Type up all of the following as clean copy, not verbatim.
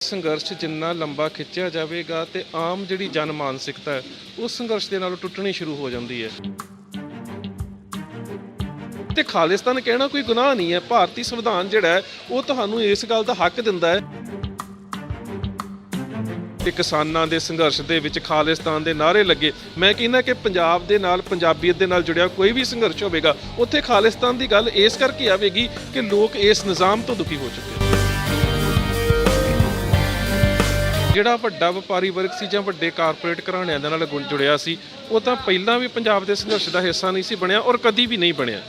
ਸੰਘਰਸ਼ ਜਿੰਨਾ ਲੰਬਾ ਖਿੱਚਿਆ ਜਾਵੇਗਾ ਤੇ ਆਮ ਜਿਹੜੀ ਜਨ ਮਾਨਸਿਕਤਾ ਹੈ ਉਸ ਸੰਘਰਸ਼ ਦੇ ਨਾਲੋਂ ਟੁੱਟਣੀ ਸ਼ੁਰੂ ਹੋ ਜਾਂਦੀ ਹੈ। ਤੇ ਖਾਲਿਸਤਾਨ ਕਹਿਣਾ ਕੋਈ ਗੁਨਾਹ ਨਹੀਂ ਹੈ। ਭਾਰਤੀ ਸੰਵਿਧਾਨ ਜਿਹੜਾ ਹੈ ਉਹ ਤੁਹਾਨੂੰ ਇਸ ਗੱਲ ਦਾ ਹੱਕ ਦਿੰਦਾ ਹੈ ਕਿ ਕਿਸਾਨਾਂ ਦੇ ਸੰਘਰਸ਼ ਦੇ ਵਿੱਚ ਖਾਲਿਸਤਾਨ ਦੇ ਨਾਅਰੇ ਲੱਗੇ। ਮੈਂ ਕਹਿੰਦਾ ਕਿ ਪੰਜਾਬ ਦੇ ਨਾਲ ਪੰਜਾਬੀਅਤ ਦੇ ਨਾਲ ਜੁੜਿਆ ਕੋਈ ਵੀ ਸੰਘਰਸ਼ ਹੋਵੇਗਾ ਉੱਥੇ ਖਾਲਿਸਤਾਨ ਦੀ ਗੱਲ ਇਸ ਕਰਕੇ ਆਵੇਗੀ ਕਿ ਲੋਕ ਇਸ ਨਿਜ਼ਾਮ ਤੋਂ ਦੁਖੀ ਹੋ ਚੁੱਕੇ ਹਨ। ਜਿਹੜਾ ਵੱਡਾ ਵਪਾਰੀ ਵਰਗ ਸੀ ਜਾਂ ਵੱਡੇ ਕਾਰਪੋਰੇਟ ਘਰਾਣਿਆਂ ਦੇ ਨਾਲ ਜੁੜਿਆ ਸੀ ਉਹ ਤਾਂ ਪਹਿਲਾਂ ਵੀ ਪੰਜਾਬ ਦੇ ਸੰਘਰਸ਼ ਦਾ ਹਿੱਸਾ ਨਹੀਂ ਸੀ ਬਣਿਆ ਔਰ ਕਦੀ ਵੀ ਨਹੀਂ ਬਣਿਆ।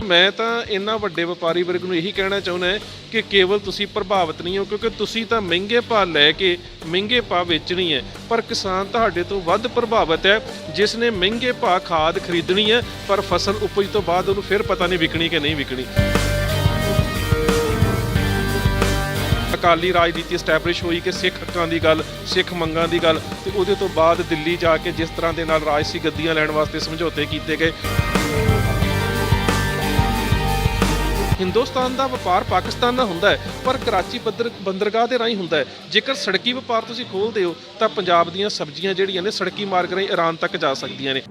ਮੈਂ ਤਾਂ ਇਹਨਾਂ ਵੱਡੇ ਵਪਾਰੀ ਵਰਗ ਨੂੰ ਇਹੀ ਕਹਿਣਾ ਚਾਹੁੰਦਾ ਕਿ ਕੇਵਲ ਤੁਸੀਂ ਪ੍ਰਭਾਵਿਤ ਨਹੀਂ ਹੋ ਕਿਉਂਕਿ ਤੁਸੀਂ ਤਾਂ ਮਹਿੰਗੇ ਭਾਅ ਲੈ ਕੇ ਮਹਿੰਗੇ ਭਾਅ ਵੇਚਣੀ ਹੈ, ਪਰ ਕਿਸਾਨ ਤੁਹਾਡੇ ਤੋਂ ਵੱਧ ਪ੍ਰਭਾਵਿਤ ਹੈ ਜਿਸ ਨੇ ਮਹਿੰਗੇ ਭਾਅ ਖਾਦ ਖਰੀਦਣੀ ਹੈ ਪਰ ਫਸਲ ਉਪਜ ਤੋਂ ਬਾਅਦ ਉਹਨੂੰ ਫਿਰ ਪਤਾ ਨਹੀਂ ਵਿਕਣੀ ਕਿ ਨਹੀਂ ਵਿਕਣੀ। ਅਕਾਲੀ ਰਾਜਨੀਤੀ ਸਟੈਬਲਿਸ਼ ਹੋਈ ਕਿ ਸਿੱਖ ਹੱਕਾਂ ਦੀ ਗੱਲ, ਸਿੱਖ ਮੰਗਾਂ ਦੀ ਗੱਲ, ਤੇ ਉਹਦੇ ਤੋਂ ਬਾਅਦ ਦਿੱਲੀ ਜਾ ਕੇ ਜਿਸ ਤਰ੍ਹਾਂ ਦੇ ਨਾਲ ਰਾਜਸੀ ਗੱਦੀਆਂ ਲੈਣ ਵਾਸਤੇ ਸਮਝੌਤੇ ਕੀਤੇ ਗਏ। ਹਿੰਦੁਸਤਾਨ ਦਾ ਵਪਾਰ ਪਾਕਿਸਤਾਨ ਨਾਲ ਹੁੰਦਾ ਹੈ ਪਰ ਕਰਾਚੀ ਬੰਦਰਗਾਹ ਦੇ ਰਾਹੀਂ ਹੁੰਦਾ ਹੈ। ਜੇਕਰ ਸੜਕੀ ਵਪਾਰ ਤੁਸੀਂ ਖੋਲ੍ਹਦੇ ਹੋ ਤਾਂ ਪੰਜਾਬ ਦੀਆਂ ਸਬਜ਼ੀਆਂ ਜਿਹੜੀਆਂ ਨੇ ਸੜਕੀ ਮਾਰਗ ਰਾਹੀਂ ਈਰਾਨ ਤੱਕ ਜਾ ਸਕਦੀਆਂ ਨੇ।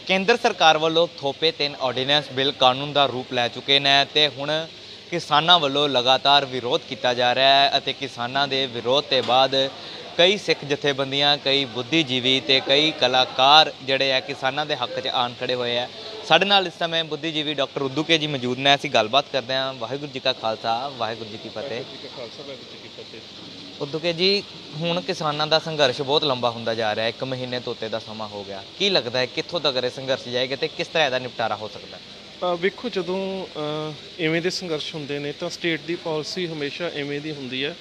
ਕੇਂਦਰ ਸਰਕਾਰ ਵੱਲੋਂ ਥੋਪੇ 3 ਆਰਡੀਨੈਂਸ ਬਿੱਲ ਕਾਨੂੰਨ ਦਾ ਰੂਪ ਲੈ ਚੁੱਕੇ ਨੇ ਤੇ ਹੁਣ ਕਿਸਾਨਾਂ ਵੱਲੋਂ ਲਗਾਤਾਰ ਵਿਰੋਧ ਕੀਤਾ ਜਾ ਰਿਹਾ ਹੈ ਅਤੇ ਕਿਸਾਨਾਂ ਦੇ ਵਿਰੋਧ ਤੋਂ ਬਾਅਦ ਕਈ ਸਿੱਖ ਜਥੇਬੰਦੀਆਂ, ਕਈ ਬੁੱਧੀਜੀਵੀ ਤੇ ਕਈ ਕਲਾਕਾਰ ਜਿਹੜੇ ਆ ਕਿਸਾਨਾਂ ਦੇ ਹੱਕ 'ਚ ਆਣ ਖੜੇ ਹੋਏ ਆ। ਸਾਡੇ ਨਾਲ ਇਸ ਸਮੇਂ ਬੁੱਧੀਜੀਵੀ ਡਾਕਟਰ ਉਦੂਕੇ ਜੀ ਮੌਜੂਦ ਨੇ। ਅਸੀਂ ਗੱਲਬਾਤ ਕਰਦੇ ਹਾਂ। ਵਾਹਿਗੁਰੂ ਜੀ ਕਾ ਖਾਲਸਾ, ਵਾਹਿਗੁਰੂ ਜੀ ਕੀ ਫਤਿਹ। ਉਦੂਕੇ ਜੀ, ਹੁਣ ਕਿਸਾਨਾਂ ਦਾ ਸੰਘਰਸ਼ ਬਹੁਤ ਲੰਬਾ ਹੁੰਦਾ ਜਾ ਰਿਹਾ ਹੈ। 1 ਮਹੀਨੇ ਤੋਂ ਉੱਤੇ ਦਾ ਸਮਾਂ ਹੋ ਗਿਆ। ਕੀ ਲੱਗਦਾ ਹੈ ਕਿੱਥੋਂ ਤੱਕ ਇਹ ਸੰਘਰਸ਼ ਜਾਏਗਾ ਤੇ ਕਿਸ ਤਰ੍ਹਾਂ ਇਹਦਾ ਨਿਪਟਾਰਾ ਹੋ ਸਕਦਾ? ਵੇਖੋ, ਜਦੋਂ ਇਵੇਂ ਦੇ ਸੰਘਰਸ਼ ਹੁੰਦੇ ਨੇ ਤਾਂ ਸਟੇਟ ਦੀ ਪਾਲਿਸੀ ਹਮੇਸ਼ਾ ਇਵੇਂ ਦੀ ਹੁੰਦੀ ਹੈ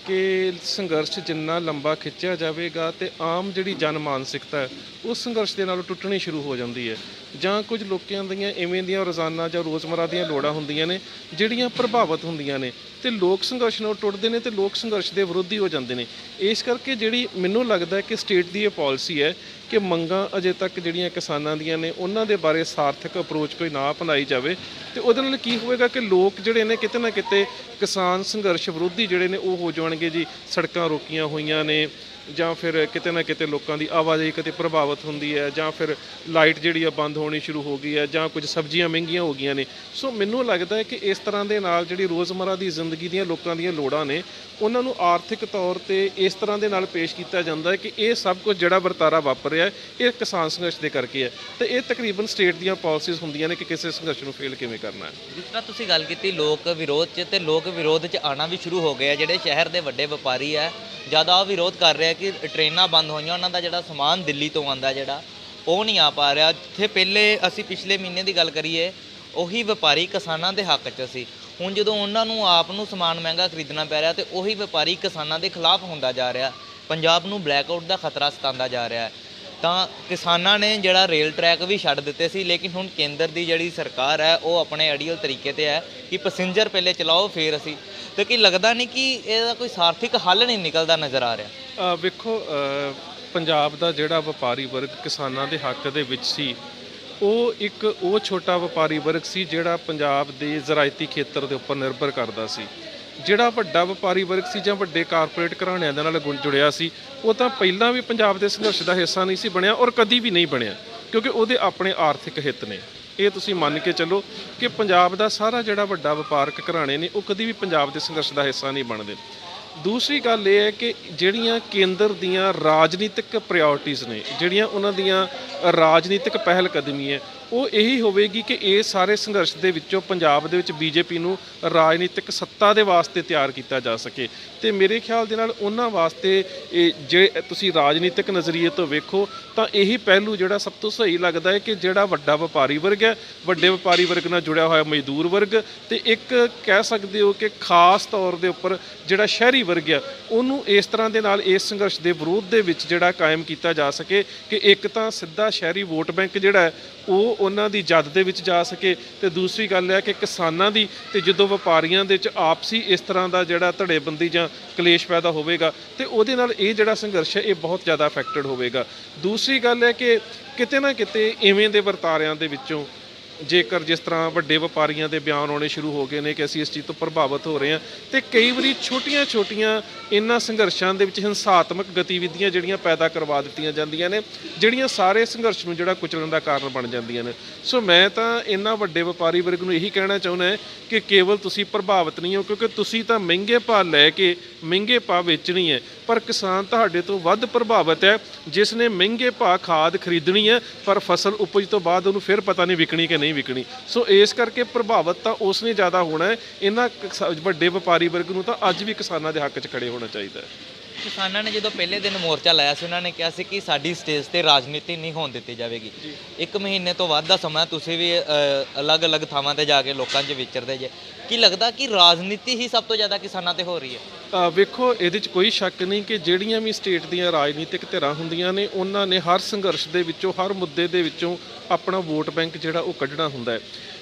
ਕਿ ਸੰਘਰਸ਼ ਜਿੰਨਾ ਲੰਬਾ ਖਿੱਚਿਆ ਜਾਵੇਗਾ ਤੇ ਆਮ ਜਿਹੜੀ ਜਨ ਮਾਨਸਿਕਤਾ ਹੈ ਉਸ ਸੰਘਰਸ਼ ਦੇ ਨਾਲੋਂ ਟੁੱਟਣੀ ਸ਼ੁਰੂ ਹੋ ਜਾਂਦੀ ਹੈ। ਜਾਂ ਕੁਝ ਲੋਕਾਂ ਦੀਆਂ ਇਵੇਂ ਦੀਆਂ ਰੋਜ਼ਾਨਾ ਜਾਂ ਰੋਜ਼ਮਰਾ ਦੀਆਂ ਲੋੜਾਂ ਹੁੰਦੀਆਂ ਨੇ ਜਿਹੜੀਆਂ ਪ੍ਰਭਾਵਿਤ ਹੁੰਦੀਆਂ ਨੇ ਤੇ ਲੋਕ ਸੰਘਰਸ਼ ਨਾਲ ਟੁੱਟਦੇ ਨੇ ਤੇ ਲੋਕ ਸੰਘਰਸ਼ ਦੇ ਵਿਰੋਧੀ ਹੋ ਜਾਂਦੇ ਨੇ। ਇਸ ਕਰਕੇ ਜਿਹੜੀ ਮੈਨੂੰ ਲੱਗਦਾ ਕਿ ਸਟੇਟ ਦੀ ਇਹ ਪਾਲਿਸੀ ਹੈ ਕਿ ਮੰਗਾਂ ਅਜੇ ਤੱਕ ਜਿਹੜੀਆਂ ਕਿਸਾਨਾਂ ਦੀਆਂ ਨੇ ਉਹਨਾਂ ਦੇ ਬਾਰੇ ਸਾਰਥਕ ਅਪਰੋਚ ਕੋਈ ਨਾ ਅਪਣਾਈ ਜਾਵੇ ਤੇ ਉਹਦੇ ਨਾਲ ਕੀ ਹੋਵੇਗਾ ਕਿ ਲੋਕ ਜਿਹੜੇ ਨੇ ਕਿਤੇ ਨਾ ਕਿਤੇ ਕਿਸਾਨ ਸੰਘਰਸ਼ ਵਿਰੋਧੀ ਜਿਹੜੇ ਨੇ ਉਹ ਹੋ ਜਾਣਗੇ ਜੀ। ਸੜਕਾਂ ਰੋਕੀਆਂ ਹੋਈਆਂ ਨੇ ਜਾਂ ਫਿਰ ਕਿਤੇ ਨਾ ਕਿਤੇ ਲੋਕਾਂ ਦੀ ਆਵਾਜਾਈ ਕਿਤੇ ਪ੍ਰਭਾਵਿਤ ਹੁੰਦੀ ਹੈ ਜਾਂ ਫਿਰ ਲਾਈਟ ਜਿਹੜੀ ਆ ਬੰਦ ਹੋਣੀ ਸ਼ੁਰੂ ਹੋ ਗਈ ਹੈ ਜਾਂ ਕੁਝ ਸਬਜ਼ੀਆਂ ਮਹਿੰਗੀਆਂ ਹੋ ਗਈਆਂ ਨੇ। ਸੋ ਮੈਨੂੰ ਲੱਗਦਾ ਹੈ ਕਿ ਇਸ ਤਰ੍ਹਾਂ ਦੇ ਨਾਲ ਜਿਹੜੀ ਰੋਜ਼ਮਰਾ ਦੀ ਜ਼ਿੰਦਗੀ ਦੀਆਂ ਲੋਕਾਂ ਦੀਆਂ ਲੋੜਾਂ ਨੇ ਉਹਨਾਂ ਨੂੰ ਆਰਥਿਕ ਤੌਰ 'ਤੇ ਇਸ ਤਰ੍ਹਾਂ ਦੇ ਨਾਲ ਪੇਸ਼ ਕੀਤਾ ਜਾਂਦਾ ਹੈ ਕਿ ਇਹ ਸਭ ਕੁਝ ਜਿਹੜਾ ਵਰਤਾਰਾ ਵਾਪਰ ਰਿਹਾ ਇਹ ਕਿਸਾਨ ਸੰਘਰਸ਼ ਦੇ ਕਰਕੇ ਹੈ। ਤੇ ਇਹ ਤਕਰੀਬਨ ਸਟੇਟ ਦੀਆਂ ਪਾਲਿਸੀਜ਼ ਹੁੰਦੀਆਂ ਨੇ ਕਿ ਕਿਸੇ ਸੰਘਰਸ਼ ਨੂੰ ਫੇਲ ਕਿਵੇਂ ਕਰਨਾ ਹੈ। ਜਿਸ ਤਰ੍ਹਾਂ ਤੁਸੀਂ ਗੱਲ ਕੀਤੀ ਲੋਕ ਵਿਰੋਧ 'ਚ, ਤੇ ਲੋਕ ਵਿਰੋਧ 'ਚ ਆਉਣਾ ਵੀ ਸ਼ੁਰੂ ਹੋ ਗਏ ਆ। ਜਿਹੜੇ ਸ਼ਹਿਰ ਦੇ ਵੱਡੇ ਵਪਾਰੀ ਹੈ ਜ਼ਿਆਦਾ ਉਹ ਵਿਰੋਧ ਕਰ ਰਿਹਾ ਕਿ ਟ੍ਰੇਨਾਂ ਬੰਦ ਹੋਈਆਂ, ਉਹਨਾਂ ਦਾ ਜਿਹੜਾ ਸਮਾਨ ਦਿੱਲੀ ਤੋਂ ਆਉਂਦਾ ਜਿਹੜਾ ਉਹ ਨਹੀਂ ਆ ਪਾ ਰਿਹਾ। ਜਿੱਥੇ ਪਹਿਲੇ ਅਸੀਂ ਪਿਛਲੇ ਮਹੀਨੇ ਦੀ ਗੱਲ ਕਰੀਏ ਉਹੀ ਵਪਾਰੀ ਕਿਸਾਨਾਂ ਦੇ ਹੱਕ 'ਚ ਸੀ, ਹੁਣ ਜਦੋਂ ਉਹਨਾਂ ਨੂੰ ਆਪ ਨੂੰ ਸਮਾਨ ਮਹਿੰਗਾ ਖਰੀਦਣਾ ਪੈ ਰਿਹਾ ਤੇ ਉਹੀ ਵਪਾਰੀ ਕਿਸਾਨਾਂ ਦੇ ਖਿਲਾਫ ਹੁੰਦਾ ਜਾ ਰਿਹਾ। ਪੰਜਾਬ ਨੂੰ ਬਲੈਕਆਊਟ ਦਾ ਖਤਰਾ ਸਤਾਉਂਦਾ ਜਾ ਰਿਹਾ। ਤਾਂ ਕਿਸਾਨਾਂ ਨੇ ਜਿਹੜਾ ਰੇਲ ਟਰੈਕ ਵੀ ਛੱਡ ਦਿੱਤੇ ਸੀ, ਲੇਕਿਨ ਹੁਣ ਕੇਂਦਰ ਦੀ ਜਿਹੜੀ ਸਰਕਾਰ ਹੈ ਉਹ ਆਪਣੇ ਆਈਡੀਅਲ ਤਰੀਕੇ 'ਤੇ ਹੈ ਕਿ ਪੈਸੇਂਜਰ ਪਹਿਲੇ ਚਲਾਓ ਫਿਰ ਅਸੀਂ। ਤੇ ਕੀ ਲੱਗਦਾ ਨਹੀਂ ਕਿ ਇਹਦਾ ਕੋਈ ਸਾਰਥਿਕ ਹੱਲ ਨਹੀਂ ਨਿਕਲਦਾ ਨਜ਼ਰ ਆ ਰਿਹਾ? ਵੇਖੋ, ਪੰਜਾਬ ਦਾ ਜਿਹੜਾ ਵਪਾਰੀ ਵਰਗ ਕਿਸਾਨਾਂ ਦੇ ਹੱਕ ਦੇ ਵਿੱਚ ਸੀ ਉਹ ਛੋਟਾ ਵਪਾਰੀ ਵਰਗ ਸੀ ਜਿਹੜਾ ਪੰਜਾਬ ਦੇ ਜ਼ਰਾਇਤੀ ਖੇਤਰ ਦੇ ਉੱਪਰ ਨਿਰਭਰ ਕਰਦਾ ਸੀ। ਜਿਹੜਾ ਵੱਡਾ ਵਪਾਰੀ ਵਰਗ ਸੀ ਜਾਂ ਵੱਡੇ ਕਾਰਪੋਰੇਟ ਘਰਾਣਿਆਂ ਦੇ ਨਾਲ ਜੁੜਿਆ ਸੀ ਉਹ ਤਾਂ ਪਹਿਲਾਂ ਵੀ ਪੰਜਾਬ ਦੇ ਸੰਘਰਸ਼ ਦਾ ਹਿੱਸਾ ਨਹੀਂ ਸੀ ਬਣਿਆ ਔਰ ਕਦੀ ਵੀ ਨਹੀਂ ਬਣਿਆ ਕਿਉਂਕਿ ਉਹਦੇ ਆਪਣੇ ਆਰਥਿਕ ਹਿੱਤ ਨੇ। ਇਹ ਤੁਸੀਂ ਮੰਨ ਕੇ ਚੱਲੋ ਕਿ ਪੰਜਾਬ ਦਾ ਸਾਰਾ ਜਿਹੜਾ ਵੱਡਾ ਵਪਾਰਕ ਘਰਾਣੇ ਨੇ ਉਹ ਕਦੀ ਵੀ ਪੰਜਾਬ ਦੇ ਸੰਘਰਸ਼ ਦਾ ਹਿੱਸਾ ਨਹੀਂ ਬਣਦੇ। ਦੂਸਰੀ ਗੱਲ ਇਹ ਹੈ ਕਿ ਜਿਹੜੀਆਂ ਕੇਂਦਰ ਦੀਆਂ ਰਾਜਨੀਤਿਕ ਪ੍ਰਾਇਓਰਟੀਜ਼ ਨੇ, ਜਿਹੜੀਆਂ ਉਹਨਾਂ ਦੀਆਂ ਰਾਜਨੀਤਿਕ ਪਹਿਲ ਕਦਮੀ ਹੈ ਉਹ ਇਹੀ ਹੋਵੇਗੀ ਕਿ ਇਹ ਸਾਰੇ ਸੰਘਰਸ਼ ਦੇ ਵਿੱਚੋਂ ਪੰਜਾਬ ਦੇ ਵਿੱਚ ਬੀਜੇਪੀ ਨੂੰ ਰਾਜਨੀਤਿਕ ਸੱਤਾ ਦੇ ਵਾਸਤੇ ਤਿਆਰ ਕੀਤਾ ਜਾ ਸਕੇ। ਤੇ ਮੇਰੇ ਖਿਆਲ ਦੇ ਨਾਲ ਉਹਨਾਂ ਵਾਸਤੇ ਜੇ ਤੁਸੀਂ ਰਾਜਨੀਤਿਕ ਨਜ਼ਰੀਏ ਤੋਂ ਵੇਖੋ ਤਾਂ ਇਹੀ ਪਹਿਲੂ ਜਿਹੜਾ ਸਭ ਤੋਂ ਸਹੀ ਲੱਗਦਾ ਹੈ ਕਿ ਜਿਹੜਾ ਵੱਡਾ ਵਪਾਰੀ ਵਰਗ ਹੈ, ਵੱਡੇ ਵਪਾਰੀ ਵਰਗ ਨਾਲ ਜੁੜਿਆ ਹੋਇਆ ਮਜ਼ਦੂਰ ਵਰਗ ਤੇ ਇੱਕ ਕਹਿ ਸਕਦੇ ਹੋ ਕਿ ਖਾਸ ਤੌਰ ਦੇ ਉੱਪਰ ਜਿਹੜਾ ਸ਼ਹਿਰੀ ਵਰਗ ਆ ਉਹਨੂੰ ਇਸ ਤਰ੍ਹਾਂ ਦੇ ਨਾਲ ਇਸ ਸੰਘਰਸ਼ ਦੇ ਵਿਰੋਧ ਦੇ ਵਿੱਚ ਜਿਹੜਾ ਕਾਇਮ ਕੀਤਾ ਜਾ ਸਕੇ ਕਿ ਇੱਕ ਤਾਂ ਸਿੱਧਾ ਸ਼ਹਿਰੀ ਵੋਟ ਬੈਂਕ ਜਿਹੜਾ ਹੈ ਉਹ ਉਹਨਾਂ ਦੀ ਜਦ ਦੇ ਵਿੱਚ ਜਾ ਸਕੇ ਤੇ ਦੂਸਰੀ ਗੱਲ ਹੈ ਕਿ ਕਿਸਾਨਾਂ ਦੀ ਤੇ ਜਦੋਂ ਵਪਾਰੀਆਂ ਦੇ ਵਿੱਚ ਆਪਸੀ ਇਸ ਤਰ੍ਹਾਂ ਦਾ ਜਿਹੜਾ ਧੜੇਬੰਦੀ ਜਾਂ ਕਲੇਸ਼ ਪੈਦਾ ਹੋਵੇਗਾ ਤੇ ਉਹਦੇ ਨਾਲ ਇਹ ਜਿਹੜਾ ਸੰਘਰਸ਼ ਹੈ ਇਹ ਬਹੁਤ ਜ਼ਿਆਦਾ ਅਫੈਕਟਡ ਹੋਵੇਗਾ। ਦੂਸਰੀ ਗੱਲ ਹੈ ਕਿ ਕਿਤੇ ਨਾ ਕਿਤੇ ਇਵੇਂ ਦੇ ਵਰਤਾਰਿਆਂ ਦੇ ਵਿੱਚੋਂ ਜੇਕਰ ਜਿਸ ਤਰ੍ਹਾਂ ਵੱਡੇ ਵਪਾਰੀਆਂ ਦੇ ਬਿਆਨ ਆਉਣੇ ਸ਼ੁਰੂ ਹੋ ਗਏ ਨੇ ਕਿ ਅਸੀਂ ਇਸ ਚੀਜ਼ ਤੋਂ ਪ੍ਰਭਾਵਿਤ ਹੋ ਰਹੇ ਹਾਂ, ਤੇ ਕਈ ਵਾਰੀ ਛੋਟੀਆਂ ਇਹਨਾਂ ਸੰਘਰਸ਼ਾਂ ਦੇ ਵਿੱਚ ਹਿੰਸਾਤਮਕ ਗਤੀਵਿਧੀਆਂ ਜਿਹੜੀਆਂ ਪੈਦਾ ਕਰਵਾ ਦਿੱਤੀਆਂ ਜਾਂਦੀਆਂ ਨੇ, ਜਿਹੜੀਆਂ ਸਾਰੇ ਸੰਘਰਸ਼ ਨੂੰ ਜਿਹੜਾ ਕੁਚਲਣ ਦਾ ਕਾਰਨ ਬਣ ਜਾਂਦੀਆਂ ਨੇ। ਸੋ ਮੈਂ ਤਾਂ ਇਹਨਾਂ ਵੱਡੇ ਵਪਾਰੀ ਵਰਗ ਨੂੰ ਇਹੀ ਕਹਿਣਾ ਚਾਹੁੰਦਾ ਕਿ ਕੇਵਲ ਤੁਸੀਂ ਪ੍ਰਭਾਵਿਤ ਨਹੀਂ ਹੋ, ਕਿਉਂਕਿ ਤੁਸੀਂ ਤਾਂ ਮਹਿੰਗੇ ਭਾਅ ਲੈ ਕੇ ਮਹਿੰਗੇ ਭਾਅ ਵੇਚਣੀ ਹੈ, ਪਰ ਕਿਸਾਨ ਤੁਹਾਡੇ ਤੋਂ ਵੱਧ ਪ੍ਰਭਾਵਿਤ ਹੈ ਜਿਸ ਨੇ ਮਹਿੰਗੇ ਭਾਅ ਖਾਦ ਖਰੀਦਣੀ ਹੈ ਪਰ ਫਸਲ ਉਪਜ ਤੋਂ ਬਾਅਦ ਉਹਨੂੰ ਫਿਰ ਪਤਾ ਨਹੀਂ ਵਿਕਣੀ ਕਿ ਨਹੀਂ ਵਿਕਣੀ। ਸੋ ਇਸ ਕਰਕੇ ਪ੍ਰਭਾਵਿਤ ਤਾਂ ਉਸ ਨੇ ਜ਼ਿਆਦਾ ਹੋਣਾ ਹੈ। ਇਹਨਾਂ ਵੱਡੇ ਵਪਾਰੀ ਵਰਗ ਨੂੰ ਤਾਂ ਅੱਜ ਵੀ ਕਿਸਾਨਾਂ ਦੇ ਹੱਕ 'ਚ ਖੜੇ ਹੋਣਾ ਚਾਹੀਦਾ ਹੈ। ਕਿਸਾਨਾਂ ਨੇ ਜਦੋਂ ਪਹਿਲੇ ਦਿਨ ਮੋਰਚਾ ਲਾਇਆ ਸੀ, ਉਹਨਾਂ ਨੇ ਕਿਹਾ ਸੀ ਕਿ ਸਾਡੀ ਸਟੇਜ ਤੇ ਰਾਜਨੀਤੀ ਨਹੀਂ ਹੋਣ ਦਿੱਤੀ ਜਾਵੇਗੀ। 1 ਮਹੀਨੇ ਤੋਂ ਵੱਧ ਦਾ ਸਮਾਂ ਤੁਸੀਂ ਵੀ ਅਲੱਗ-ਅਲੱਗ ਥਾਵਾਂ ਤੇ ਜਾ ਕੇ ਲੋਕਾਂ 'ਚ ਵਿਚਰਦੇ ਜੇ, ਕੀ ਲੱਗਦਾ ਕਿ ਰਾਜਨੀਤੀ ਹੀ ਸਭ ਤੋਂ ਜ਼ਿਆਦਾ ਕਿਸਾਨਾਂ ਤੇ ਹੋ ਰਹੀ ਹੈ? ਵੇਖੋ, ਇਹਦੇ 'ਚ ਕੋਈ ਸ਼ੱਕ ਨਹੀਂ ਕਿ ਜਿਹੜੀਆਂ ਵੀ ਸਟੇਟ ਦੀਆਂ ਰਾਜਨੀਤਿਕ ਧਿਰਾਂ ਹੁੰਦੀਆਂ ਨੇ, ਉਹਨਾਂ ਨੇ ਹਰ ਸੰਘਰਸ਼ ਦੇ ਵਿੱਚੋਂ, ਹਰ ਮੁੱਦੇ ਦੇ ਵਿੱਚੋਂ ਆਪਣਾ ਵੋਟ ਬੈਂਕ ਜਿਹੜਾ ਉਹ ਕੱਢਣਾ ਹੁੰਦਾ ਹੈ।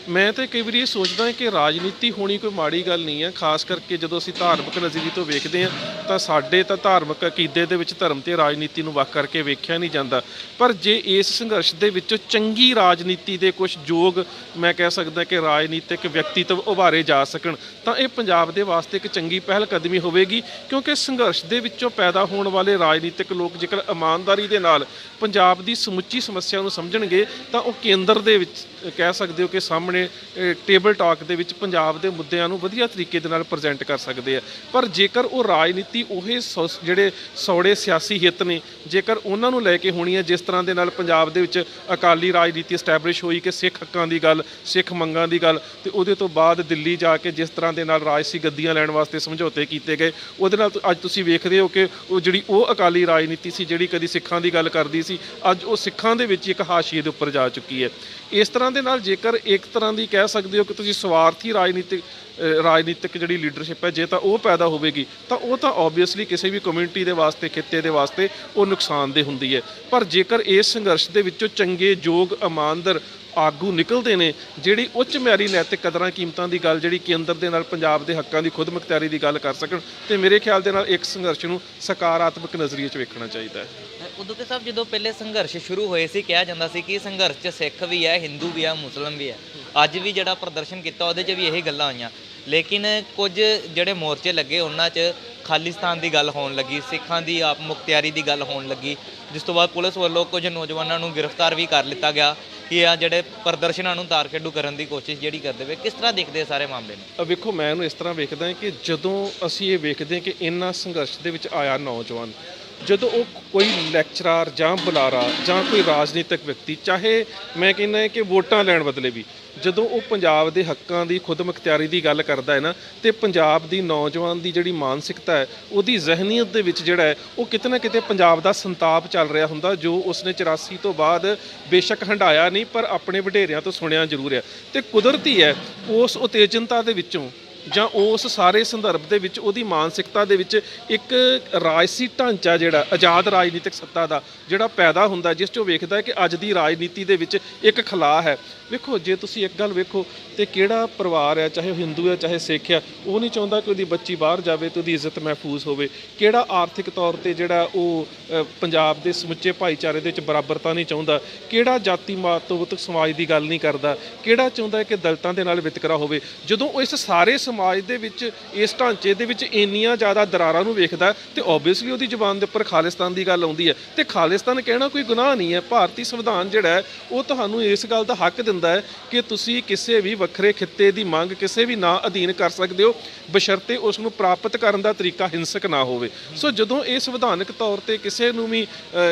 ਮੈਂ ਤਾਂ ਕਈ ਵਾਰੀ ਇਹ ਸੋਚਦਾ ਕਿ ਰਾਜਨੀਤੀ ਹੋਣੀ ਕੋਈ ਮਾੜੀ ਗੱਲ ਨਹੀਂ ਹੈ, ਖਾਸ ਕਰਕੇ ਜਦੋਂ ਅਸੀਂ ਧਾਰਮਿਕ ਨਜ਼ਰੀਏ ਤੋਂ ਵੇਖਦੇ ਹਾਂ ਤਾਂ ਸਾਡੇ ਤਾਂ ਧਾਰਮਿਕ ਅਕੀਦੇ ਦੇ ਵਿੱਚ ਧਰਮ ਤੇ ਰਾਜਨੀਤੀ ਨੂੰ ਵੱਖ ਕਰਕੇ ਵੇਖਿਆ ਨਹੀਂ ਜਾਂਦਾ। ਪਰ ਜੇ ਇਸ ਸੰਘਰਸ਼ ਦੇ ਵਿੱਚੋਂ ਚੰਗੀ ਰਾਜਨੀਤੀ ਦੇ ਕੁਝ ਯੋਗ, ਮੈਂ ਕਹਿ ਸਕਦਾ ਕਿ ਰਾਜਨੀਤਿਕ ਵਿਅਕਤੀਤਵ ਉਭਾਰੇ ਜਾ ਸਕਣ ਤਾਂ ਇਹ ਪੰਜਾਬ ਦੇ ਵਾਸਤੇ ਇੱਕ ਚੰਗੀ ਪਹਿਲ ਕਦਮੀ ਹੋਵੇਗੀ, ਕਿਉਂਕਿ ਸੰਘਰਸ਼ ਦੇ ਵਿੱਚੋਂ ਪੈਦਾ ਹੋਣ ਵਾਲੇ ਰਾਜਨੀਤਿਕ ਲੋਕ ਜੇਕਰ ਇਮਾਨਦਾਰੀ ਦੇ ਨਾਲ ਪੰਜਾਬ ਦੀ ਸਮੁੱਚੀ ਸਮੱਸਿਆ ਨੂੰ ਸਮਝਣਗੇ ਤਾਂ ਉਹ ਕੇਂਦਰ ਦੇ ਵਿੱਚ ਕਹਿ ਸਕਦੇ ਹੋ ਕਿ ਸਾਹਮਣੇ ਟੇਬਲ ਟਾਕ ਦੇ ਵਿੱਚ ਪੰਜਾਬ ਦੇ ਮੁੱਦਿਆਂ ਨੂੰ ਵਧੀਆ ਤਰੀਕੇ ਦੇ ਨਾਲ ਪ੍ਰੈਜ਼ੈਂਟ ਕਰ ਸਕਦੇ ਆ। ਪਰ ਜੇਕਰ ਉਹ ਰਾਜਨੀਤੀ ਉਹੇ ਜਿਹੜੇ ਸੌੜੇ ਸਿਆਸੀ ਹਿੱਤ ਨੇ, ਜੇਕਰ ਉਹਨਾਂ ਨੂੰ ਲੈ ਕੇ ਹੋਣੀ ਹੈ, ਜਿਸ ਤਰ੍ਹਾਂ ਦੇ ਨਾਲ ਪੰਜਾਬ ਦੇ ਵਿੱਚ ਅਕਾਲੀ ਰਾਜਨੀਤੀ ਐਸਟੈਬਲਿਸ਼ ਹੋਈ ਕਿ ਸਿੱਖ ਹੱਕਾਂ ਦੀ ਗੱਲ, ਸਿੱਖ ਮੰਗਾਂ ਦੀ ਗੱਲ, ਤੇ ਉਹਦੇ ਤੋਂ ਬਾਅਦ ਦਿੱਲੀ ਜਾ ਕੇ ਜਿਸ ਤਰ੍ਹਾਂ ਦੇ ਨਾਲ ਰਾਜਸੀ ਗੱਦੀਆਂ ਲੈਣ ਵਾਸਤੇ ਸਮਝੌਤੇ ਕੀਤੇ ਗਏ, ਉਹਦੇ ਨਾਲ ਅੱਜ ਤੁਸੀਂ ਵੇਖਦੇ ਹੋ ਕਿ ਉਹ ਅਕਾਲੀ ਰਾਜਨੀਤੀ ਸੀ ਜਿਹੜੀ ਕਦੀ ਸਿੱਖਾਂ ਦੀ ਗੱਲ ਕਰਦੀ ਸੀ, ਅੱਜ ਉਹ ਸਿੱਖਾਂ ਦੇ ਵਿੱਚ ਇੱਕ ਹਾਸ਼ੀਏ ਦੇ ਉੱਪਰ ਜਾ ਚੁੱਕੀ ਹੈ। ਇਸ ਤਰ੍ਹਾਂ ਦੇ ਨਾਲ ਜੇਕਰ ਇੱਕ ਤਰ੍ਹਾਂ ਦੀ ਕਹਿ ਸਕਦੇ ਹੋ ਕਿ ਤੁਸੀਂ ਸਵਾਰਥੀ ਰਾਜਨੀਤਿਕ ਜਿਹੜੀ ਲੀਡਰਸ਼ਿਪ ਹੈ, ਜੇ ਤਾਂ ਉਹ ਪੈਦਾ ਹੋਵੇਗੀ ਤਾਂ ਉਹ ਤਾਂ ਓਬਵੀਅਸਲੀ ਕਿਸੇ ਵੀ ਕਮਿਊਨਿਟੀ ਦੇ ਵਾਸਤੇ, ਖਿੱਤੇ ਦੇ ਵਾਸਤੇ ਉਹ ਨੁਕਸਾਨਦੇਹ ਹੁੰਦੀ ਹੈ। ਪਰ ਜੇਕਰ ਇਸ ਸੰਘਰਸ਼ ਦੇ ਵਿੱਚੋਂ ਚੰਗੇ, ਯੋਗ, ਇਮਾਨਦਾਰ ਆਗੂ ਨਿਕਲਦੇ ਨੇ, ਜਿਹੜੀ ਉੱਚ ਮਿਆਰੀ ਨੈਤਿਕ ਕਦਰਾਂ ਕੀਮਤਾਂ ਦੀ ਗੱਲ, ਜਿਹੜੀ ਕੇਂਦਰ ਦੇ ਨਾਲ ਪੰਜਾਬ ਦੇ ਹੱਕਾਂ ਦੀ ਖੁਦ ਮੁਖਤਿਆਰੀ ਦੀ ਗੱਲ ਕਰ ਸਕਣ, ਤੇ ਮੇਰੇ ਖਿਆਲ ਦੇ ਨਾਲ ਇੱਕ ਸੰਘਰਸ਼ ਨੂੰ ਸਕਾਰਾਤਮਕ ਨਜ਼ਰੀਏ 'ਚ ਵੇਖਣਾ ਚਾਹੀਦਾ ਹੈ। ਉਦੋਂ ਕੇ ਸਾਹਿਬ, ਜਦੋਂ ਪਹਿਲੇ ਸੰਘਰਸ਼ ਸ਼ੁਰੂ ਹੋਏ ਸੀ, ਕਿਹਾ ਜਾਂਦਾ ਸੀ ਕਿ ਸੰਘਰਸ਼ 'ਚ ਸਿੱਖ ਵੀ ਹੈ, ਹਿੰਦੂ ਵੀ ਹੈ, ਮੁਸਲਮ ਵੀ ਹੈ। ਅੱਜ ਵੀ ਜਿਹੜਾ ਪ੍ਰਦਰਸ਼ਨ ਕੀਤਾ ਉਹਦੇ 'ਚ ਵੀ ਇਹੀ ਗੱਲਾਂ ਹੋਈਆਂ, ਲੇਕਿਨ ਕੁਝ ਜਿਹੜੇ ਮੋਰਚੇ ਲੱਗੇ ਉਹਨਾਂ 'ਚ ਖਾਲਿਸਤਾਨ ਦੀ ਗੱਲ ਹੋਣ ਲੱਗੀ, ਸਿੱਖਾਂ ਦੀ ਆਪ ਮੁਖਤਿਆਰੀ ਦੀ ਗੱਲ ਹੋਣ ਲੱਗੀ, ਜਿਸ ਤੋਂ ਬਾਅਦ ਪੁਲਿਸ ਵੱਲੋਂ ਕੁਝ ਨੌਜਵਾਨਾਂ ਨੂੰ ਗ੍ਰਿਫਤਾਰ ਵੀ ਕਰ ਲਿੱਤਾ ਗਿਆ ਕਿ ਆ ਜਿਹੜੇ ਪ੍ਰਦਰਸ਼ਨਾਂ ਨੂੰ ਤਾਰ-ਖੇਡੂ ਕਰਨ ਦੀ ਕੋਸ਼ਿਸ਼ ਜਿਹੜੀ ਕਰਦੇ ਪਏ। ਕਿਸ ਤਰ੍ਹਾਂ ਦੇਖਦੇ ਆ ਸਾਰੇ ਮਾਮਲੇ ਨੂੰ? ਵੇਖੋ, ਮੈਂ ਇਹਨੂੰ ਇਸ ਤਰ੍ਹਾਂ ਵੇਖਦਾ ਕਿ ਜਦੋਂ ਅਸੀਂ ਇਹ ਵੇਖਦੇ ਕਿ ਇਹਨਾਂ ਸੰਘਰਸ਼ ਦੇ ਵਿੱਚ ਆਇਆ ਨੌਜਵਾਨ, ਜਦੋਂ ਉਹ ਕੋਈ ਲੈਕਚਰਰ ਜਾਂ ਬੁਲਾਰਾ ਜਾਂ ਕੋਈ ਰਾਜਨੀਤਿਕ ਵਿਅਕਤੀ, ਚਾਹੇ ਮੈਂ ਕਹਿੰਦਾ ਕਿ ਵੋਟਾਂ ਲੈਣ ਬਦਲੇ ਵੀ, ਜਦੋਂ ਉਹ ਪੰਜਾਬ ਦੇ ਹੱਕਾਂ ਦੀ ਖੁਦ ਮੁਖਤਿਆਰੀ ਦੀ ਗੱਲ ਕਰਦਾ ਹੈ ਨਾ, ਤੇ ਪੰਜਾਬ ਦੀ ਨੌਜਵਾਨ ਦੀ ਜਿਹੜੀ ਮਾਨਸਿਕਤਾ ਹੈ, ਉਹਦੀ ਜ਼ਹਿਨੀਅਤ ਦੇ ਵਿੱਚ ਜਿਹੜਾ ਹੈ ਉਹ ਕਿਤੇ ਨਾ ਕਿਤੇ ਪੰਜਾਬ ਦਾ ਸੰਤਾਪ ਚੱਲ ਰਿਹਾ ਹੁੰਦਾ, ਜੋ ਉਸਨੇ 84 ਤੋਂ ਬਾਅਦ ਬੇਸ਼ੱਕ ਹੰਢਾਇਆ ਨਹੀਂ ਪਰ ਆਪਣੇ ਵਡੇਰਿਆਂ ਤੋਂ ਸੁਣਿਆ ਜ਼ਰੂਰ ਹੈ। ਤੇ ਕੁਦਰਤੀ ਹੈ ਉਸ ਉਤੇਜਨਤਾ ਦੇ ਵਿੱਚੋਂ ਜਾਂ ਉਸ ਸਾਰੇ ਸੰਦਰਭ ਦੇ ਵਿੱਚ ਉਹਦੀ ਮਾਨਸਿਕਤਾ ਦੇ ਵਿੱਚ ਇੱਕ ਰਾਜਸੀ ਢਾਂਚਾ, ਜਿਹੜਾ ਆਜ਼ਾਦ ਰਾਜਨੀਤਿਕ ਸੱਤਾ ਦਾ ਜਿਹੜਾ ਪੈਦਾ ਹੁੰਦਾ, ਜਿਸ 'ਚੋਂ ਵੇਖਦਾ ਹੈ ਕਿ ਅੱਜ ਦੀ ਰਾਜਨੀਤੀ ਦੇ ਵਿੱਚ ਇੱਕ ਖਲਾਅ ਹੈ। ਵੇਖੋ, ਜੇ ਤੁਸੀਂ ਇੱਕ ਗੱਲ ਵੇਖੋ ਤੇ ਕਿਹੜਾ ਪਰਿਵਾਰ ਹੈ, ਚਾਹੇ ਉਹ ਹਿੰਦੂ ਹੈ ਚਾਹੇ ਸਿੱਖ ਹੈ, ਉਹ ਨਹੀਂ ਚਾਹੁੰਦਾ ਕਿ ਉਹਦੀ ਬੱਚੀ ਬਾਹਰ ਜਾਵੇ ਤੇ ਉਹਦੀ ਇੱਜ਼ਤ ਮਹਿਫੂਜ਼ ਹੋਵੇ। ਕਿਹੜਾ ਆਰਥਿਕ ਤੌਰ ਤੇ ਜਿਹੜਾ ਉਹ ਪੰਜਾਬ ਦੇ ਸਮੁੱਚੇ ਭਾਈਚਾਰੇ ਦੇ ਵਿੱਚ ਬਰਾਬਰਤਾ ਨਹੀਂ ਚਾਹੁੰਦਾ। ਕਿਹੜਾ ਜਾਤੀ ਮਾਤਵਕ ਸਮਾਜ ਦੀ ਗੱਲ ਨਹੀਂ ਕਰਦਾ। ਕਿਹੜਾ ਚਾਹੁੰਦਾ ਕਿ ਦਲਿਤਾਂ ਦੇ ਨਾਲ ਵਿਤਕਰਾ ਹੋਵੇ। ਜਦੋਂ ਉਹ ਇਸ ਸਾਰੇ ਸਮਾਜ ਦੇ ਵਿੱਚ, ਇਸ ਢਾਂਚੇ ਦੇ ਵਿੱਚ ਇੰਨੀਆਂ ਜ਼ਿਆਦਾ ਦਰਾਰਾਂ ਨੂੰ ਵੇਖਦਾ ਤੇ ਓਬਵੀਅਸਲੀ ਉਹਦੀ ਜ਼ੁਬਾਨ ਦੇ ਉੱਪਰ ਖਾਲਿਸਤਾਨ ਦੀ ਗੱਲ ਆਉਂਦੀ ਹੈ। ਤੇ ਖਾਲਿਸਤਾਨ ਕਹਿਣਾ ਕੋਈ ਗੁਨਾਹ ਨਹੀਂ ਹੈ। ਭਾਰਤੀ ਸੰਵਿਧਾਨ ਜਿਹੜਾ ਹੈ ਉਹ ਤੁਹਾਨੂੰ ਇਸ ਗੱਲ ਦਾ ਹੱਕ ਦਿੰਦਾ ਹੈ ਕਿ ਤੁਸੀਂ ਕਿਸੇ ਵੀ ਵੱਖਰੇ ਖਿੱਤੇ ਦੀ ਮੰਗ ਕਿਸੇ ਵੀ ਨਾ ਅਧੀਨ ਕਰ ਸਕਦੇ ਹੋ, ਬਸ਼ਰਤੇ ਉਸ ਨੂੰ ਪ੍ਰਾਪਤ ਕਰਨ ਦਾ ਤਰੀਕਾ ਹਿੰਸਕ ਨਾ ਹੋਵੇ। ਸੋ ਜਦੋਂ ਇਹ ਸੰਵਿਧਾਨਕ ਤੌਰ ਤੇ ਕਿਸੇ ਨੂੰ ਵੀ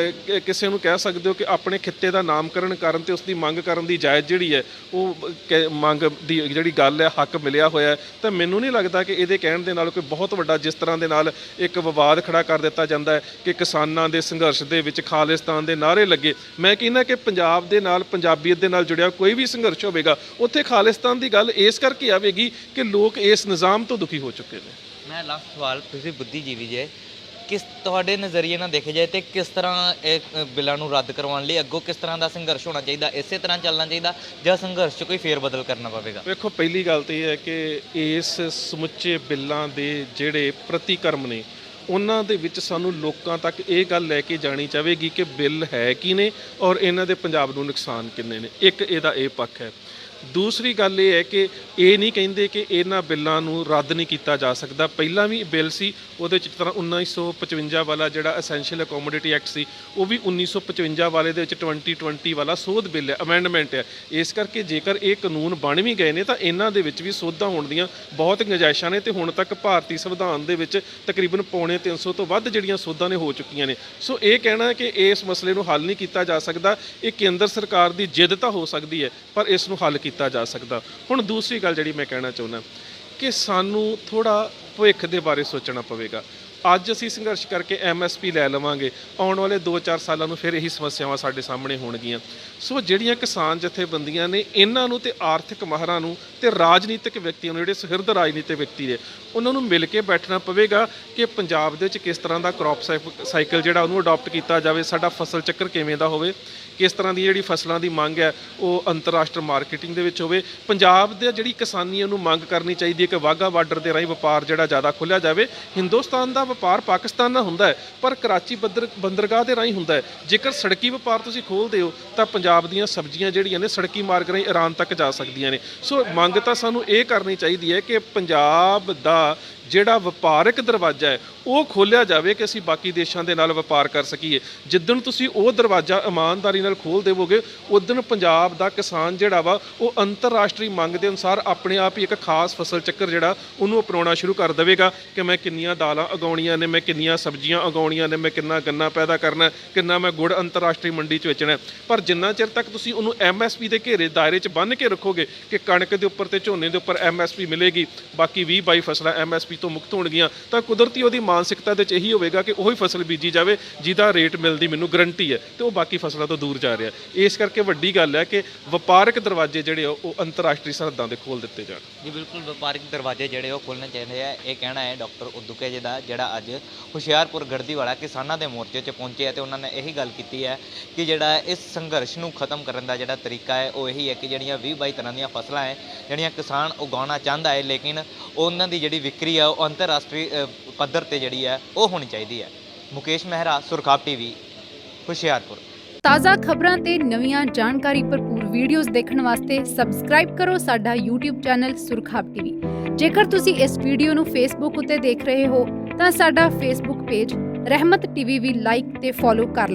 ਕਿਸੇ ਨੂੰ ਕਹਿ ਸਕਦੇ ਹੋ ਕਿ ਆਪਣੇ ਖਿੱਤੇ ਦਾ ਨਾਮਕਰਨ ਕਰਨ ਤੇ ਉਸ ਦੀ ਮੰਗ ਕਰਨ ਦੀ ਜਾਇਜ਼ ਜਿਹੜੀ ਹੈ ਉਹ ਮੰਗ ਦੀ ਜਿਹੜੀ ਗੱਲ ਹੈ, ਹੱਕ ਮਿਲਿਆ ਹੋਇਆ, ਤਾਂ ਮੈਨੂੰ ਨਹੀਂ ਲੱਗਦਾ ਕਿ ਇਹਦੇ ਕਹਿਣ ਦੇ ਨਾਲ ਕੋਈ ਬਹੁਤ ਵੱਡਾ, ਜਿਸ ਤਰ੍ਹਾਂ ਦੇ ਨਾਲ ਇੱਕ ਵਿਵਾਦ ਖੜਾ ਕਰ ਦਿੱਤਾ ਜਾਂਦਾ ਹੈ ਕਿ ਕਿਸਾਨਾਂ ਦੇ ਸੰਘਰਸ਼ ਦੇ ਵਿੱਚ ਖਾਲਿਸਤਾਨ ਦੇ ਨਾਅਰੇ ਲੱਗੇ। ਮੈਂ ਕਹਿੰਦਾ ਕਿ ਪੰਜਾਬ ਦੇ ਨਾਲ, ਪੰਜਾਬੀਅਤ ਦੇ ਨਾਲ ਜੁੜਿਆ ਕੋਈ ਵੀ ਸੰਘਰਸ਼ ਹੋਵੇਗਾ, ਉੱਥੇ ਖਾਲਿਸਤਾਨ ਦੀ ਗੱਲ ਇਸ ਕਰਕੇ ਆਵੇਗੀ ਕਿ ਲੋਕ ਇਸ ਨਿਜ਼ਾਮ ਤੋਂ ਦੁਖੀ ਹੋ ਚੁੱਕੇ ਨੇ। ਮੈਂ ਲਾਸਟ ਸਵਾਲ, ਤੁਸੀਂ ਬੁੱਧੀਜੀਵੀ ਜੇ, ਤੁਹਾਡੇ ਨਜ਼ਰੀਏ ਨਾਲ ਦੇਖਿਆ ਜਾਏ ਤੇ ਕਿਸ ਤਰ੍ਹਾਂ ਇਹ ਬਿੱਲਾਂ ਨੂੰ ਰੱਦ ਕਰਵਾਉਣ ਲਈ ਅੱਗੋਂ ਕਿਸ ਤਰ੍ਹਾਂ ਦਾ ਸੰਘਰਸ਼ ਹੋਣਾ ਚਾਹੀਦਾ? ਇਸੇ ਤਰ੍ਹਾਂ ਚੱਲਣਾ ਚਾਹੀਦਾ ਜਾਂ ਸੰਘਰਸ਼ 'ਚ ਕੋਈ ਫੇਰ ਬਦਲ ਕਰਨਾ ਪਵੇਗਾ? ਵੇਖੋ, ਪਹਿਲੀ ਗੱਲ ਤਾਂ ਇਹ ਹੈ ਕਿ ਇਸ ਸਮੁੱਚੇ ਬਿੱਲਾਂ ਦੇ ਜਿਹੜੇ ਪ੍ਰਤੀਕਰਮ ਨੇ, ਉਹਨਾਂ ਦੇ ਵਿੱਚ ਸਾਨੂੰ ਲੋਕਾਂ ਤੱਕ ਇਹ ਗੱਲ ਲੈ ਕੇ ਜਾਣੀ ਚਾਹੇਗੀ ਕਿ ਬਿੱਲ ਹੈ ਕੀ ਨੇ ਔਰ ਇਹਨਾਂ ਦੇ ਪੰਜਾਬ ਨੂੰ ਨੁਕਸਾਨ ਕਿੰਨੇ ਨੇ। ਇੱਕ ਇਹਦਾ ਇਹ ਪੱਖ ਹੈ। ਦੂਸਰੀ ਗੱਲ ਇਹ ਹੈ ਕਿ ਇਹ ਨਹੀਂ ਕਹਿੰਦੇ ਕਿ ਇਹਨਾਂ ਬਿੱਲਾਂ ਨੂੰ ਰੱਦ ਨਹੀਂ ਕੀਤਾ ਜਾ ਸਕਦਾ। ਪਹਿਲਾਂ ਵੀ ਬਿੱਲ ਸੀ, ਉਹਦੇ 'ਚ ਜਿਸ ਤਰ੍ਹਾਂ 1955 ਵਾਲਾ ਜਿਹੜਾ ਐਸੈਂਸ਼ੀਅਲ ਅਕੋਮੋਡਿਟੀ ਐਕਟ ਸੀ, ਉਹ ਵੀ 1955 ਵਾਲੇ ਦੇ ਵਿੱਚ 2020 ਵਾਲਾ ਸੋਧ ਬਿੱਲ ਹੈ, ਅਮੈਂਡਮੈਂਟ ਹੈ। ਇਸ ਕਰਕੇ ਜੇਕਰ ਇਹ ਕਾਨੂੰਨ ਬਣ ਵੀ ਗਏ ਨੇ ਤਾਂ ਇਹਨਾਂ ਦੇ ਵਿੱਚ ਵੀ ਸੋਧਾਂ ਹੋਣ ਦੀਆਂ ਬਹੁਤ ਗੁੰਜਾਇਸ਼ਾਂ ਨੇ, ਤੇ ਹੁਣ ਤੱਕ ਭਾਰਤੀ ਸੰਵਿਧਾਨ ਦੇ ਵਿੱਚ ਤਕਰੀਬਨ ਪੌਣੇ 300 ਤੋਂ ਵੱਧ ਜਿਹੜੀਆਂ ਸੋਧਾਂ ਨੇ ਹੋ ਚੁੱਕੀਆਂ ਨੇ। ਸੋ ਇਹ ਕਹਿਣਾ ਕਿ ਇਸ ਮਸਲੇ ਨੂੰ ਹੱਲ ਨਹੀਂ ਕੀਤਾ ਜਾ ਸਕਦਾ, ਇਹ ਕੇਂਦਰ ਸਰਕਾਰ ਦੀ ਜਿੱਦ ਤਾਂ ਹੋ ਸਕਦੀ ਹੈ ਪਰ ਇਸ ਨੂੰ ਹੱਲ ਕੀਤਾ ਜਾ ਸਕਦਾ। ਹੁਣ ਦੂਸਰੀ ਗੱਲ ਜਿਹੜੀ ਮੈਂ ਕਹਿਣਾ ਚਾਹੁੰਦਾ ਕਿ ਸਾਨੂੰ ਥੋੜਾ ਭਵਿੱਖ ਦੇ ਬਾਰੇ ਸੋਚਣਾ ਪਵੇਗਾ। ਅੱਜ ਅਸੀਂ ਸੰਘਰਸ਼ ਕਰਕੇ MSP ਲੈ ਲਵਾਂਗੇ, ਆਉਣ ਵਾਲੇ 2-4 ਸਾਲਾਂ ਨੂੰ ਫਿਰ ਇਹੀ ਸਮੱਸਿਆਵਾਂ ਸਾਡੇ ਸਾਹਮਣੇ ਹੋਣਗੀਆਂ। ਸੋ ਜਿਹੜੀਆਂ ਕਿਸਾਨ ਜਥੇਬੰਦੀਆਂ ਨੇ, ਇਹਨਾਂ ਨੂੰ ਤੇ ਆਰਥਿਕ ਮਾਹਰਾਂ ਨੂੰ ਤੇ ਰਾਜਨੀਤਿਕ ਵਿਅਕਤੀਆਂ ਨੂੰ, ਜਿਹੜੇ ਸੁਹਿਰਦ ਰਾਜਨੀਤਿਕ ਵਿਅਕਤੀ ਨੇ, ਉਹਨਾਂ ਨੂੰ ਮਿਲ ਕੇ ਬੈਠਣਾ ਪਵੇਗਾ ਕਿ ਪੰਜਾਬ ਦੇ ਵਿੱਚ ਕਿਸ ਤਰ੍ਹਾਂ ਦਾ ਕ੍ਰੌਪ ਸਾਈਕਲ ਜਿਹੜਾ ਉਹਨੂੰ ਅਡਾਪਟ ਕੀਤਾ ਜਾਵੇ, ਸਾਡਾ ਫਸਲ ਚੱਕਰ ਕਿਵੇਂ ਦਾ ਹੋਵੇ, ਕਿਸ ਤਰ੍ਹਾਂ ਦੀ ਜਿਹੜੀ ਫਸਲਾਂ ਦੀ ਮੰਗ ਹੈ ਉਹ ਅੰਤਰਰਾਸ਼ਟਰੀ ਮਾਰਕੀਟਿੰਗ ਦੇ ਵਿੱਚ ਹੋਵੇ। ਪੰਜਾਬ ਦੇ ਜਿਹੜੀ ਕਿਸਾਨੀ ਉਹਨੂੰ ਮੰਗ ਕਰਨੀ ਚਾਹੀਦੀ ਹੈ ਕਿ ਵਾਹਗਾ ਬਾਰਡਰ ਦੇ ਰਾਹੀਂ ਵਪਾਰ ਜਿਹੜਾ ਜ਼ਿਆਦਾ ਖੁੱਲ੍ਹਿਆ ਜਾਵੇ। ਹਿੰਦੁਸਤਾਨ ਦਾ ਵਪਾਰ ਪਾਕਿਸਤਾਨ ਨਾਲ ਹੁੰਦਾ ਹੈ ਪਰ ਕਰਾਚੀ ਬੰਦਰਗਾਹ ਦੇ ਰਾਹੀਂ ਹੁੰਦਾ ਹੈ। ਜੇਕਰ ਸੜਕੀ ਵਪਾਰ ਤੁਸੀਂ ਖੋਲ੍ਹਦੇ ਹੋ ਤਾਂ ਪੰਜਾਬ ਦੀਆਂ ਸਬਜ਼ੀਆਂ ਜਿਹੜੀਆਂ ਨੇ ਸੜਕੀ ਮਾਰਗ ਰਾਹੀਂ ਈਰਾਨ ਤੱਕ ਜਾ ਸਕਦੀਆਂ ਨੇ। ਸੋ ਮੰਗ ਤਾਂ ਸਾਨੂੰ ਇਹ ਕਰਨੀ ਚਾਹੀਦੀ ਹੈ ਕਿ ਪੰਜਾਬ ਦਾ ਜਿਹੜਾ ਵਪਾਰਕ ਦਰਵਾਜ਼ਾ ਹੈ ਉਹ ਖੋਲ੍ਹਿਆ ਜਾਵੇ ਕਿ ਅਸੀਂ ਬਾਕੀ ਦੇਸ਼ਾਂ ਦੇ ਨਾਲ ਵਪਾਰ ਕਰ ਸਕੀਏ। ਜਿੱਦਣ ਤੁਸੀਂ ਉਹ ਦਰਵਾਜ਼ਾ ਇਮਾਨਦਾਰੀ ਨਾਲ ਖੋਲ੍ਹ ਦੇਵੋਗੇ, ਉਦਣ ਪੰਜਾਬ ਦਾ ਕਿਸਾਨ ਜਿਹੜਾ ਵਾ ਉਹ ਅੰਤਰਰਾਸ਼ਟਰੀ ਮੰਗ ਦੇ ਅਨੁਸਾਰ ਆਪਣੇ ਆਪ ਹੀ ਇੱਕ ਖਾਸ ਫਸਲ ਚੱਕਰ ਜਿਹੜਾ ਉਹਨੂੰ ਅਪਣਾਉਣਾ ਸ਼ੁਰੂ ਕਰ ਦੇਵੇਗਾ ਕਿ ਮੈਂ ਕਿੰਨੀਆਂ ਦਾਲਾਂ ਉਗਾਉਣੀਆਂ ਨੇ, ਮੈਂ ਕਿੰਨੀਆਂ ਸਬਜ਼ੀਆਂ ਉਗਾਉਣੀਆਂ ਨੇ, ਮੈਂ ਕਿੰਨਾ ਗੰਨਾ ਪੈਦਾ ਕਰਨਾ, ਕਿੰਨਾ ਮੈਂ ਗੁੜ ਅੰਤਰਰਾਸ਼ਟਰੀ ਮੰਡੀ 'ਚ ਵੇਚਣਾ। ਪਰ ਜਿੰਨਾ ਚਿਰ ਤੱਕ ਤੁਸੀਂ ਉਹਨੂੰ MSP ਦੇ ਘੇਰੇ ਦਾਇਰੇ 'ਚ ਬੰਨ੍ਹ ਕੇ ਰੱਖੋਗੇ ਕਿ ਕਣਕ ਦੇ ਉੱਪਰ ਤੇ ਝੋਨੇ ਦੇ ਉੱਪਰ MSP ਮਿਲੇਗੀ, ਬਾਕੀ 20-22 ਫਸਲਾਂ MSP ਤੋਂ ਮੁਕਤ ਹੋਣਗੀਆਂ, ਤਾਂ ਕੁਦਰਤੀ ਉਹਦੀ ਮਾਨਸਿਕਤਾ ਦੇ 'ਚ ਇਹੀ ਹੋਵੇਗਾ ਕਿ ਉਹੀ ਫਸਲ ਬੀਜੀ ਜਾਵੇ ਜਿਹਦਾ ਰੇਟ ਮਿਲਦੀ ਮੈਨੂੰ ਗਰੰਟੀ ਹੈ, ਤੇ ਉਹ ਬਾਕੀ ਫਸਲਾਂ ਤੋਂ ਦੂਰ ਜਾ ਰਿਹਾ। ਇਸ ਕਰਕੇ ਵੱਡੀ ਗੱਲ ਹੈ ਕਿ ਵਪਾਰਕ ਦਰਵਾਜ਼ੇ ਜਿਹੜੇ ਉਹ ਅੰਤਰਰਾਸ਼ਟਰੀ ਸਰਹੱਦਾਂ ਦੇ ਖੋਲ੍ਹ ਦਿੱਤੇ ਜਾਣ। ਜੀ ਬਿਲਕੁਲ, ਵਪਾਰਕ ਦਰਵਾਜ਼ੇ ਜਿਹੜੇ ਉਹ ਖੋਲ੍ਹਣੇ ਚਾਹੀਦੇ ਆ। ਇਹ ਕਹਿਣਾ ਹੈ ਡਾਕਟਰ ਉਦੂਕੇ ਜੀ ਦਾ, ਜਿਹੜਾ ਅੱਜ ਹੁਸ਼ਿਆਰਪੁਰ ਗੜਦੀਵਾਲਾ ਕਿਸਾਨਾਂ ਦੇ ਮੋਰਚੇ 'ਚ ਪਹੁੰਚੇ ਹੈ, ਤੇ ਉਹਨਾਂ ਨੇ ਇਹੀ ਗੱਲ ਕੀਤੀ ਹੈ ਕਿ ਜਿਹੜਾ ਇਸ ਸੰਘਰਸ਼ ਨੂੰ ਖਤਮ ਕਰਨ ਦਾ ਜਿਹੜਾ ਤਰੀਕਾ ਹੈ ਉਹ ਇਹੀ ਹੈ ਕਿ ਜਿਹੜੀਆਂ 20-22 ਤਰ੍ਹਾਂ ਦੀਆਂ ਫਸਲਾਂ ਹੈ ਜਿਹੜੀਆਂ ਕਿਸਾਨ ਉਗਾਉਣਾ ਚਾਹੁੰਦਾ ਹੈ, ਲੇਕਿਨ ਉਹਨਾਂ ਦੀ ਜਿਹੜੀ ਵਿਕਰੀ ਹੈ ਉਹ ਅੰਤਰਰਾਸ਼ਟਰੀ ਪੱਧਰ ਤੇ ਜਿਹੜੀ ਹੈ ਉਹ ਹੋਣੀ ਚਾਹੀਦੀ ਹੈ। ਮੁਕੇਸ਼ ਮਹਿਰਾ, ਸੁਰਖਾਬ TV, ਹੁਸ਼ਿਆਰਪੁਰ। ਤਾਜ਼ਾ ਖਬਰਾਂ ਤੇ ਨਵੀਆਂ ਜਾਣਕਾਰੀ ਭਰਪੂਰ ਵੀਡੀਓਜ਼ ਦੇਖਣ ਵਾਸਤੇ ਸਬਸਕ੍ਰਾਈਬ ਕਰੋ ਸਾਡਾ YouTube ਚੈਨਲ ਸੁਰਖਾਬ TV। ਜੇਕਰ ਤੁਸੀਂ ਇਸ ਵੀਡੀਓ ਨੂੰ Facebook ਉੱਤੇ ਦੇਖ ਰਹੇ ਹੋ ਤਾਂ ਸਾਡਾ Facebook ਪੇਜ ਰਹਿਮਤ TV ਵੀ ਲਾਈਕ ਤੇ ਫੋਲੋ ਕਰ ਲਓ।